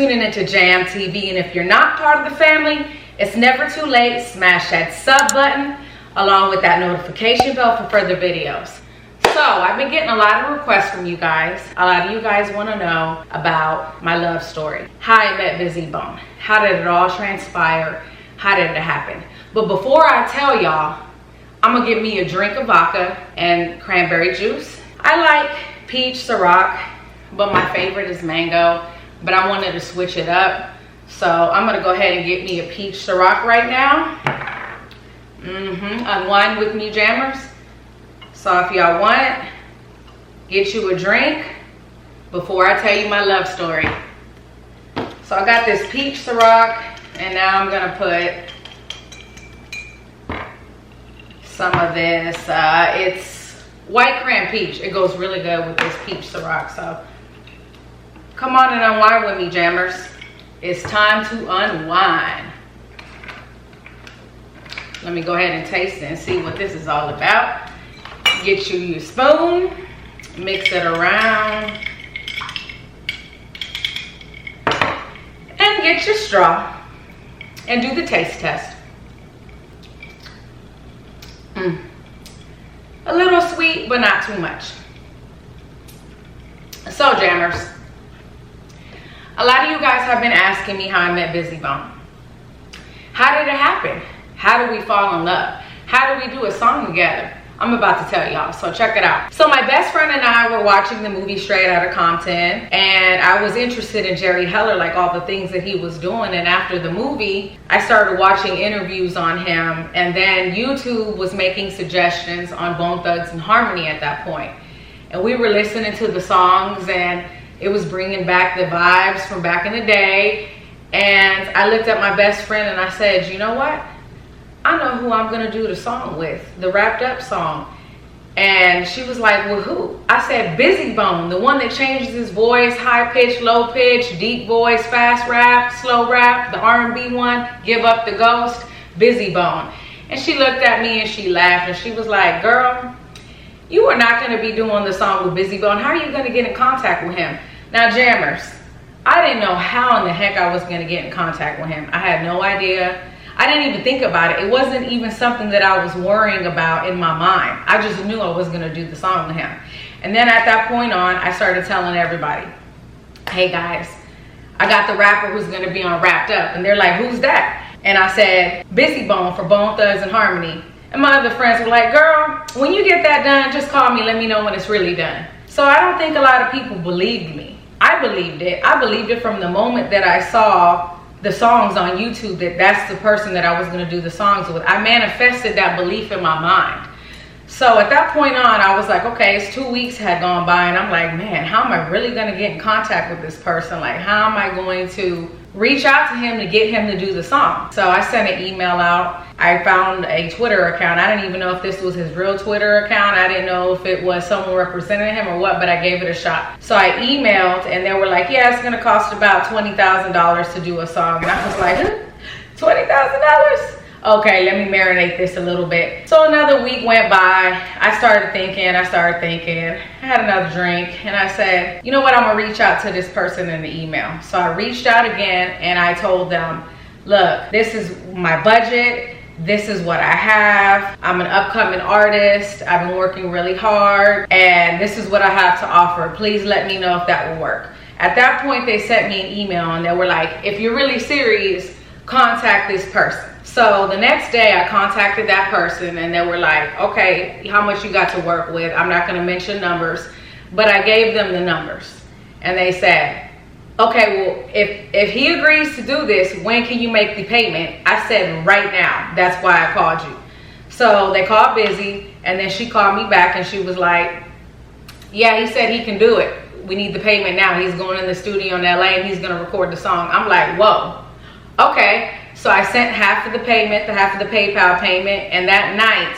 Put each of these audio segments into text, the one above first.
tuning into Jam TV, and if you're not part of the family, it's never too late. Smash that sub button along with that notification bell for further videos. So I've been getting a lot of requests from you guys. A lot of you guys want to know about my love story, how I met Bizzy Bone, how did it all transpire, how did it happen. But before I tell y'all, I'm gonna give me a drink of vodka and cranberry juice. I like peach Ciroc, but my favorite is mango, but I wanted to switch it up. So I'm gonna go ahead and get me a peach Ciroc right now. Unwind with me, jammers. So if y'all want, get you a drink before I tell you my love story. So I got this peach Ciroc, and now I'm gonna put some of this. It's white cran peach. It goes really good with this peach Ciroc. So come on and unwind with me, jammers. It's time to unwind. Let me go ahead and taste it and see what this is all about. Get you your spoon, mix it around, and get your straw and do the taste test. A little sweet, but not too much. So jammers, a lot of you guys have been asking me how I met Bizzy Bone. How did it happen? How did we fall in love? How did we do a song together? I'm about to tell y'all, so check it out. So my best friend and I were watching the movie Straight Outta Compton, and I was interested in Jerry Heller, like all the things that he was doing. And after the movie, I started watching interviews on him, and then YouTube was making suggestions on Bone Thugs-n-Harmony at that point. And we were listening to the songs, and it was bringing back the vibes from back in the day. And I looked at my best friend and I said, you know what? I know who I'm gonna do the song with, the wrapped up song. And she was like, well, who? I said, Bizzy Bone, the one that changes his voice, high pitch, low pitch, deep voice, fast rap, slow rap, the R&B one, Give Up the Ghost, Bizzy Bone. And she looked at me and she laughed and she was like, girl, you are not gonna be doing the song with Bizzy Bone. How are you gonna get in contact with him? Now, jammers, I didn't know how in the heck I was gonna get in contact with him. I had no idea. I didn't even think about it. It wasn't even something that I was worrying about in my mind. I just knew I was gonna do the song with him. And then at that point on, I started telling everybody, hey guys, I got the rapper who's gonna be on Wrapped Up. And they're like, who's that? And I said, Bizzy Bone for Bone Thugs-n-Harmony. And my other friends were like, girl, when you get that done, just call me, let me know when it's really done. So I don't think a lot of people believed me. I believed it. I believed it from the moment that I saw the songs on YouTube, that's the person that I was going to do the songs with. I manifested that belief in my mind. So at that point on, I was like, okay, it's 2 weeks had gone by, and I'm like, man, how am I really going to get in contact with this person? Like, how am I going to reach out to him to get him to do the song? So I sent an email out. I found a Twitter account. I didn't even know if this was his real Twitter account. I didn't know if it was someone representing him or what, but I gave it a shot. So I emailed, and they were like, yeah, it's gonna cost about $20,000 to do a song. And I was like, $20,000? Okay, let me marinate this a little bit. So another week went by. I started thinking, I had another drink, and I said, you know what, I'm gonna reach out to this person in the email. So I reached out again, and I told them, look, this is my budget. This is what I have. I'm an upcoming artist. I've been working really hard, and this is what I have to offer. Please let me know if that will work. At that point, they sent me an email, and they were like, if you're really serious, contact this person. So the next day I contacted that person, and they were like, okay, how much you got to work with? I'm not gonna mention numbers, but I gave them the numbers. And they said, okay, well, if he agrees to do this, when can you make the payment? I said, right now. That's why I called you. So they called Bizzy, and then she called me back, and she was like, yeah, he said he can do it. We need the payment now. He's going in the studio in LA, and he's gonna record the song. I'm like, whoa, okay. So I sent half of the payment, half of the PayPal payment, and that night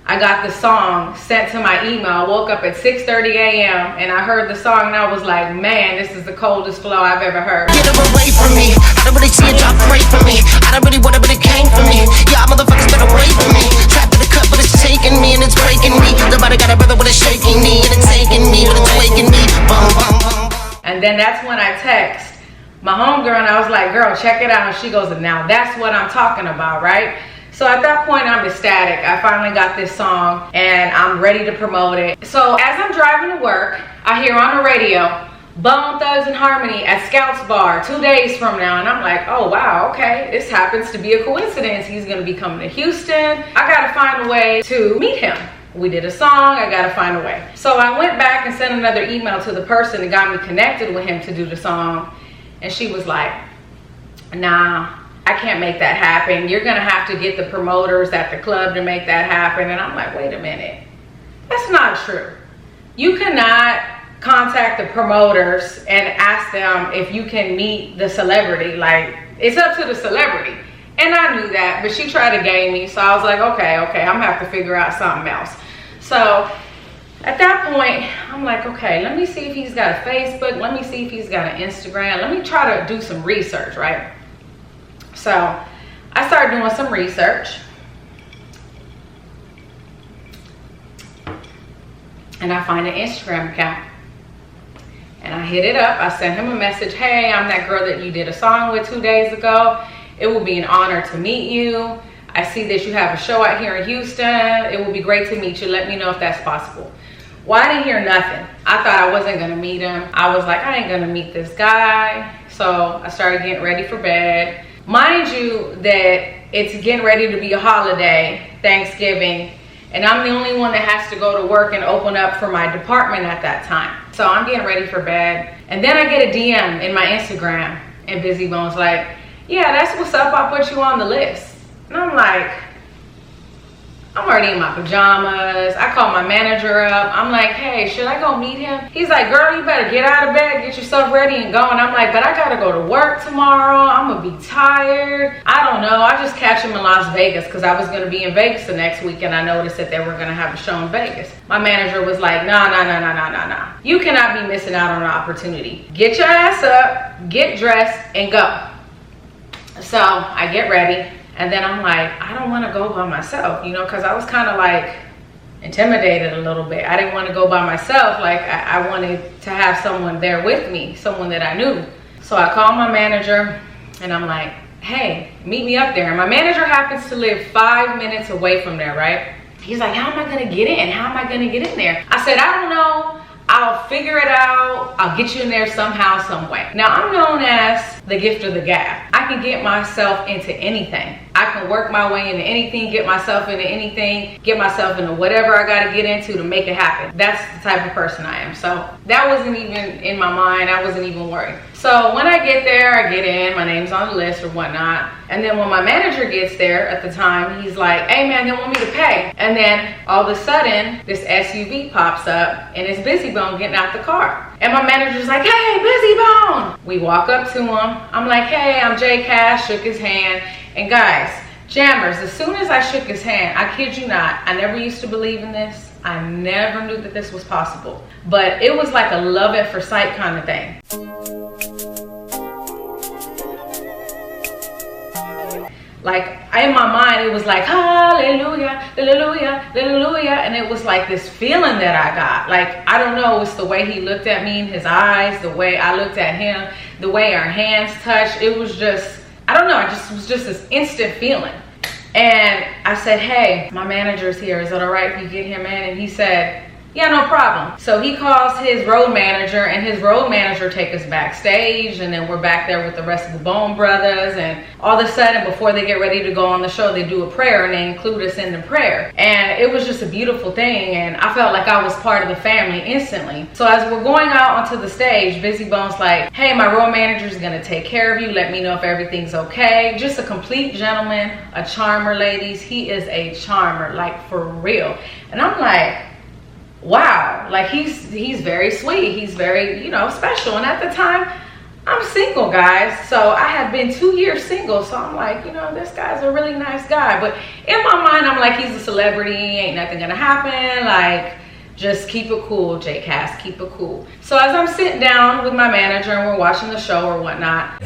I got the song sent to my email. I woke up at 6:30 a.m. and I heard the song, and I was like, man, this is the coldest flow I've ever heard. Get her away from me. I don't really see it drop away from me. I don't really want it, but it came from me. Y'all motherfuckers better wait for me. Trapped in the cut, but it's taking me and it's breaking me. Nobody got a brother, but it's shaking me and it's taking me, but it's waking me. Boom, boom, boom. And then that's when I text my homegirl, and I was like, girl, check it out. And she goes, now that's what I'm talking about, right? So at that point, I'm ecstatic. I finally got this song and I'm ready to promote it. So as I'm driving to work, I hear on the radio, Bone Thugs and Harmony at Scouts Bar 2 days from now. And I'm like, oh wow, okay, this happens to be a coincidence. He's gonna be coming to Houston. I gotta find a way to meet him. We did a song, I gotta find a way. So I went back and sent another email to the person that got me connected with him to do the song. And she was like, nah, I can't make that happen. You're gonna have to get the promoters at the club to make that happen. And I'm like, wait a minute, that's not true. You cannot contact the promoters and ask them if you can meet the celebrity. Like, it's up to the celebrity. And I knew that, but she tried to game me. So I was like, okay, I'm gonna have to figure out something else. So at that point, I'm like, okay, let me see if he's got a Facebook. Let me see if he's got an Instagram. Let me try to do some research, right? So I started doing some research. And I find an Instagram account. And I hit it up. I sent him a message. Hey, I'm that girl that you did a song with 2 days ago. It will be an honor to meet you. I see that you have a show out here in Houston. It will be great to meet you. Let me know if that's possible. Well, I didn't hear nothing. I thought I wasn't gonna meet him. I was like, I ain't gonna meet this guy. So I started getting ready for bed. Mind you that it's getting ready to be a holiday, Thanksgiving, and I'm the only one that has to go to work and open up for my department at that time. So I'm getting ready for bed. And then I get a DM in my Instagram, and Bizzy Bone's like, yeah, that's what's up, I'll put you on the list. And I'm like, I'm already in my pajamas. I call my manager up. I'm like, hey, should I go meet him? He's like, girl, you better get out of bed, get yourself ready and go. And I'm like, but I gotta go to work tomorrow. I'm gonna be tired. I don't know. I just catch him in Las Vegas because I was gonna be in Vegas the next week, and I noticed that they were gonna have a show in Vegas. My manager was like, nah. You cannot be missing out on an opportunity. Get your ass up, get dressed, and go. So I get ready. And then I'm like, I don't want to go by myself, you know, because I was kind of like intimidated a little bit. I didn't want to go by myself. Like, I wanted to have someone there with me, someone that I knew. So I called my manager and I'm like, hey, meet me up there. And my manager happens to live 5 minutes away from there, right? He's like, how am I going to get in? How am I going to get in there? I said, I don't know. I'll figure it out. I'll get you in there somehow, some way. Now, I'm known as the gift of the gab. I can get myself into anything. I can work my way into anything, get myself into anything, get myself into whatever I got to get into to make it happen. That's the type of person I am. So that wasn't even in my mind. I wasn't even worried. So when I get there, I get in, my name's on the list or whatnot. And then when my manager gets there at the time, he's like, hey man, they want me to pay. And then all of a sudden, this SUV pops up and it's Bizzy Bone getting out the car. And my manager's like, hey, Bizzy Bone. We walk up to him. I'm like, hey, I'm Jay Cash, shook his hand. And guys, jammers, as soon as I shook his hand, I kid you not, I never used to believe in this. I never knew that this was possible. But it was like a love at first sight kind of thing. Like, in my mind, it was like, hallelujah, hallelujah, hallelujah. And it was like this feeling that I got. Like, I don't know, it's the way he looked at me in his eyes, the way I looked at him, the way our hands touched. It was just, I don't know, it was just this instant feeling. And I said, hey, my manager's here. Is it all right if you get him in? And he said, yeah, no problem. So he calls his road manager, and his road manager takes us backstage, and then we're back there with the rest of the Bone Brothers. And all of a sudden, before they get ready to go on the show, they do a prayer, and they include us in the prayer. And it was just a beautiful thing, and I felt like I was part of the family instantly. So as we're going out onto the stage, Bizzy Bone's like, hey, my road manager's gonna take care of you. Let me know if everything's okay. Just a complete gentleman, a charmer, ladies. He is a charmer, like for real. And I'm like, wow, like he's very sweet, he's very, you know, special. And at the time, I'm single, guys, so I had been 2 years single. So I'm like, you know, this guy's a really nice guy. But in my mind, I'm like, he's a celebrity, ain't nothing gonna happen. Like, just keep it cool, J Cass, keep it cool. So as I'm sitting down with my manager and we're watching the show or whatnot,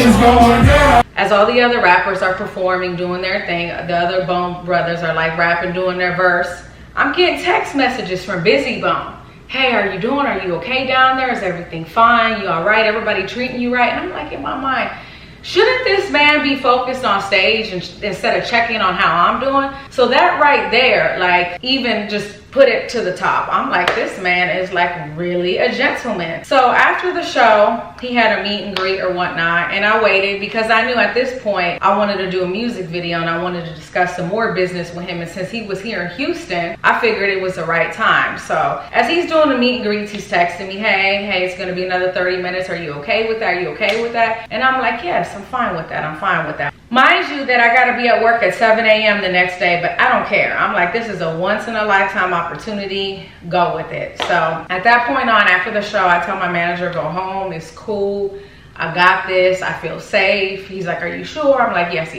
As all the other rappers are performing, doing their thing, the other Bone brothers are like rapping, doing their verse, I'm getting text messages from Bizzy Bone. Hey, are you doing? Are you okay down there? Is everything fine? You all right? Everybody treating you right? And I'm like, in my mind, shouldn't this man be focused on stage instead of checking on how I'm doing? So that right there, like, even just put it to the top. I'm like, this man is like really a gentleman. So after the show, he had a meet and greet or whatnot, and I waited because I knew at this point I wanted to do a music video and I wanted to discuss some more business with him. And since he was here in Houston, I figured it was the right time. So as he's doing the meet and greets, he's texting me, hey, it's gonna be another 30 minutes. Are you okay with that? Are you okay with that? And I'm like, yes, I'm fine with that. I'm fine with that. Mind you that I gotta be at work at 7 a.m. the next day, but I don't care. I'm like, this is a once in a lifetime opportunity, go with it. So at that point on, after the show, I tell my manager, go home, it's cool, I got this, I feel safe. He's like, are you sure? I'm like, yes.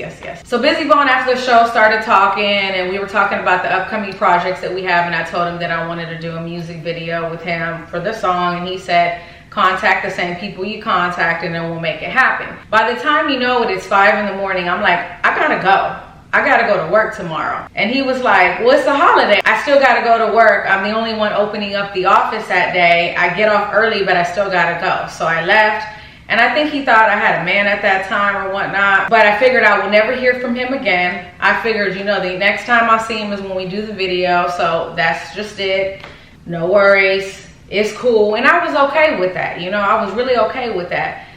So Bizzy Bone after the show started talking, and we were talking about the upcoming projects that we have, and I told him that I wanted to do a music video with him for the song, and he said, contact the same people you contacted and we'll make it happen. By the time you know it, it's 5 in the morning. I'm like, I gotta go. I gotta go to work tomorrow. And he was like, well, it's a holiday. I still gotta go to work. I'm the only one opening up the office that day. I get off early, but I still gotta go. So I left. And I think he thought I had a man at that time or whatnot. But I figured I will never hear from him again. I figured, you know, the next time I see him is when we do the video. So that's just it. No worries. It's cool. And I was okay with that. You know, I was really okay with that.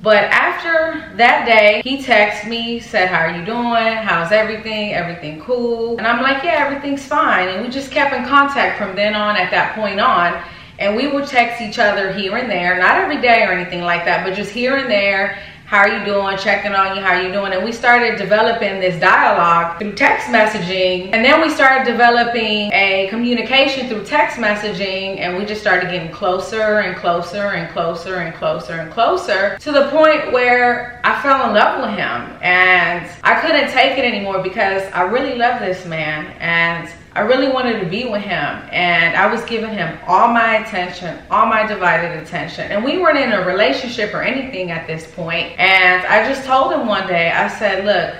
But after that day, he texted me, said, how are you doing? How's everything? Everything cool? And I'm like, yeah, everything's fine. And we just kept in contact from then on, at that point on. And we would text each other here and there, not every day or anything like that, but just here and there. How are you doing? Checking on you, how are you doing? And we started developing this dialogue through text messaging. And then we started developing a communication through text messaging, and we just started getting closer and closer and closer and closer and closer to the point where I fell in love with him. And I couldn't take it anymore because I really love this man and I really wanted to be with him, and I was giving him all my attention, all my divided attention. And we weren't in a relationship or anything at this point. And I just told him one day, I said, look,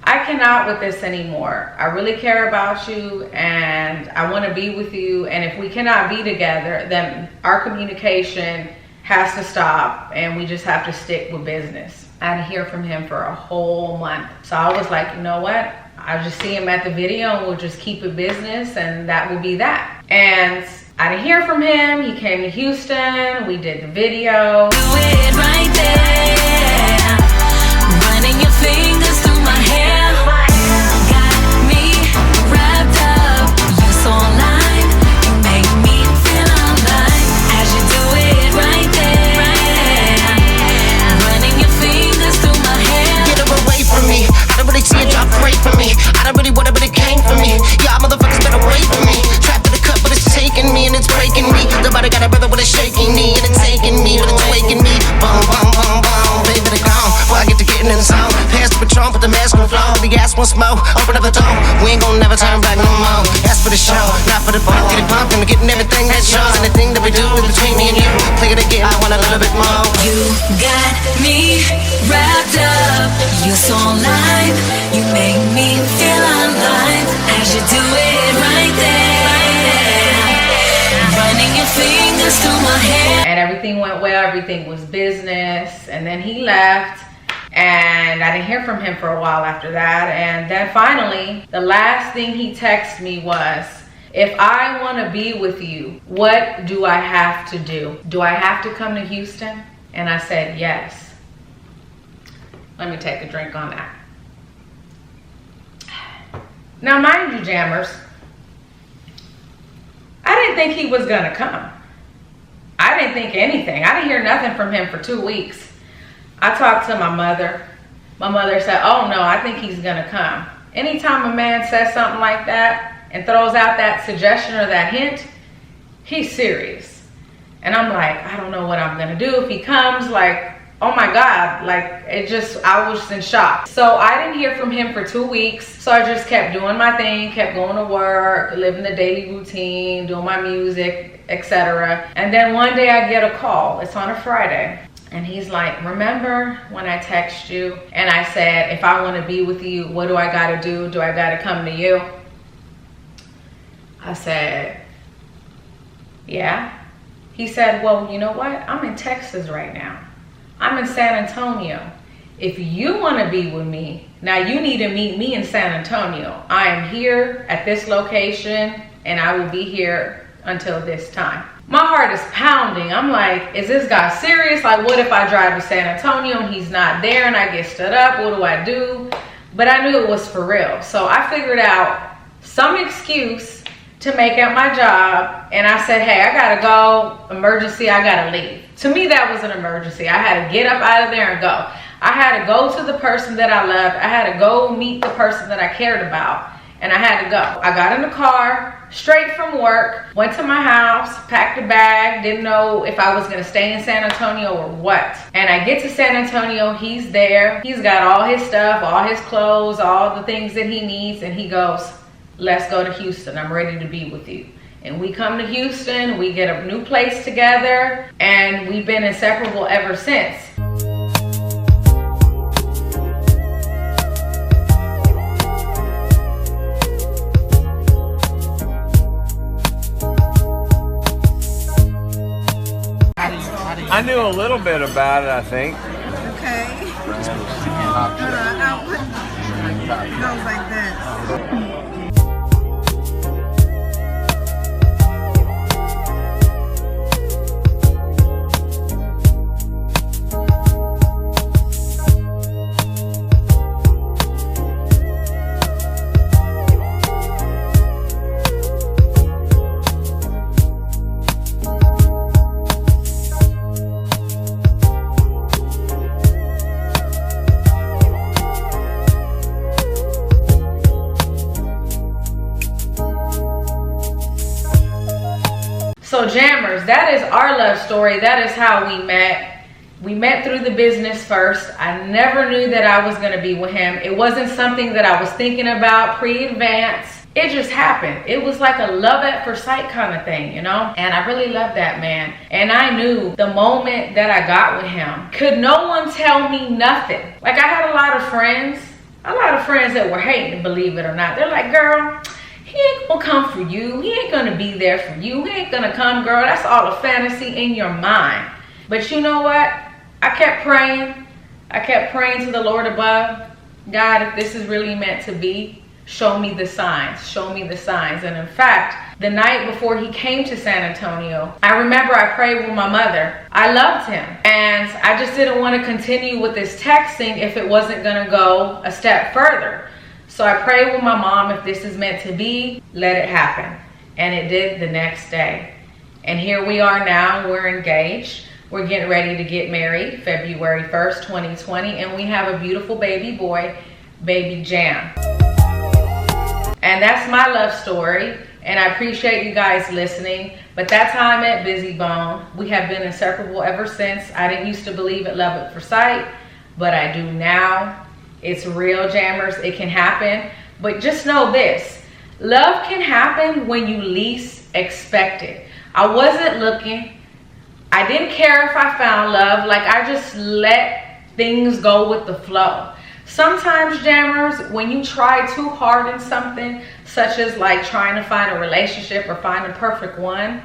I cannot with this anymore. I really care about you and I want to be with you. And if we cannot be together, then our communication has to stop and we just have to stick with business. I didn't hear from him for a whole month. So I was like, you know what? I'll just see him at the video and we'll just keep it business, and that will be that. And I didn't hear from him. He came to Houston. We did the video. Do it right there. Running your fingers through my hair. Got me wrapped up. You're so alive. You make me feel alive. As you do it right there. Running your fingers through my hair. Get her away from me. I don't really see it drop away from me. I don't really want it, but it came from me. Y'all motherfuckers better wait for me. Trapped in the cut, but it's taking me and it's breaking me. The body got a brother with a shaking knee, and it's taking me, but it's waking me. Boom, boom, boom, boom. Baby, they gone. Well, I get to getting in the zone. Pass the Patron, put the mask on the floor. The gas once more. Open up the door. We ain't gonna never turn back no more. That's for the show, not for the bump. Get it pumping, we're getting everything that's yours. And the thing that we do is between me and you. Play it again, I want a little bit more. You got me wrapped up. You're so alive. You make me feel alive. As you do it right there. Running your fingers through my hair. And everything went well. Everything was business. And then he left. And I didn't hear from him for a while after that. And then finally, the last thing he texted me was, if I want to be with you, what do I have to do? Do I have to come to Houston? And I said, yes. Let me take a drink on that. Now, mind you, jammers, I didn't think he was gonna come. I didn't think anything. I didn't hear nothing from him for 2 weeks. I talked to my mother. My mother said, oh no, I think he's gonna come. Anytime a man says something like that and throws out that suggestion or that hint, he's serious. And I'm like, I don't know what I'm gonna do if he comes. Like, oh my God, like I was in shock. So I didn't hear from him for 2 weeks. So I just kept doing my thing, kept going to work, living the daily routine, doing my music, etc. And then one day I get a call. It's on a Friday. And he's like, remember when I text you and I said, if I want to be with you, what do I got to do? Do I got to come to you? I said, yeah. He said, well, you know what? I'm in Texas right now. I'm in San Antonio. If you want to be with me, now you need to meet me in San Antonio. I am here at this location and I will be here until this time. My heart is pounding. I'm like, is this guy serious? Like, what if I drive to San Antonio and he's not there and I get stood up? What do I do? But I knew it was for real. So I figured out some excuse to make out my job. And I said, hey, I gotta go. Emergency, I gotta leave. To me, that was an emergency. I had to get up out of there and go. I had to go to the person that I loved. I had to go meet the person that I cared about. And I had to go. I got in the car, straight from work, went to my house, packed a bag, didn't know if I was gonna stay in San Antonio or what. And I get to San Antonio, he's there. He's got all his stuff, all his clothes, all the things that he needs. And he goes, let's go to Houston. I'm ready to be with you. And we come to Houston, we get a new place together, and we've been inseparable ever since. I knew a little bit about it, I think. Okay. Hold on, I'll put those like this. So Jammers, that is our love story. That is how we met. We met through the business first. I never knew that I was going to be with him. It wasn't something that I was thinking about pre-advance. It just happened. It was like a love at first sight kind of thing, you know? And I really loved that man. And I knew the moment that I got with him, could no one tell me nothing. Like, I had a lot of friends that were hating, believe it or not. They're like, girl, he ain't gonna come for you. He ain't gonna be there for you. He ain't gonna come, girl. That's all a fantasy in your mind. But you know what? I kept praying. I kept praying to the Lord above. God, if this is really meant to be, show me the signs. Show me the signs. And in fact, the night before he came to San Antonio, I remember I prayed with my mother. I loved him. And I just didn't want to continue with this texting if it wasn't gonna go a step further. So I prayed with my mom, if this is meant to be, let it happen. And it did the next day. And here we are now, we're engaged. We're getting ready to get married February 1st, 2020. And we have a beautiful baby boy, baby Jam. And that's my love story. And I appreciate you guys listening. But that's how I met Bizzy Bone. We have been inseparable ever since. I didn't used to believe in love at first sight, but I do now. It's real, Jammers. It can happen. But just know this. Love can happen when you least expect it. I wasn't looking. I didn't care if I found love. Like, I just let things go with the flow. Sometimes, Jammers, when you try too hard in something, such as like trying to find a relationship or find a perfect one,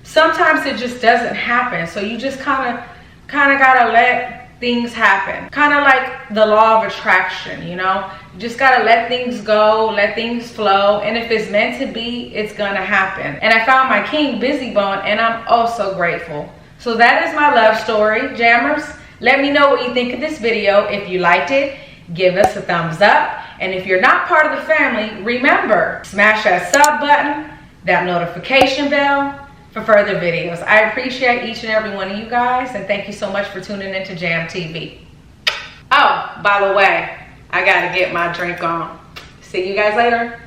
sometimes it just doesn't happen. So you just kind of gotta let things happen. Kind of like the law of attraction, you know? You just gotta let things go, let things flow, and if it's meant to be, it's gonna happen. And I found my king, Bizzy Bone, and I'm oh so grateful. So that is my love story, Jammers. Let me know what you think of this video. If you liked it, give us a thumbs up. And if you're not part of the family, remember, smash that sub button, that notification bell, for further videos. I appreciate each and every one of you guys, and thank you so much for tuning into Jam TV. Oh, by the way, I gotta get my drink on. See you guys later.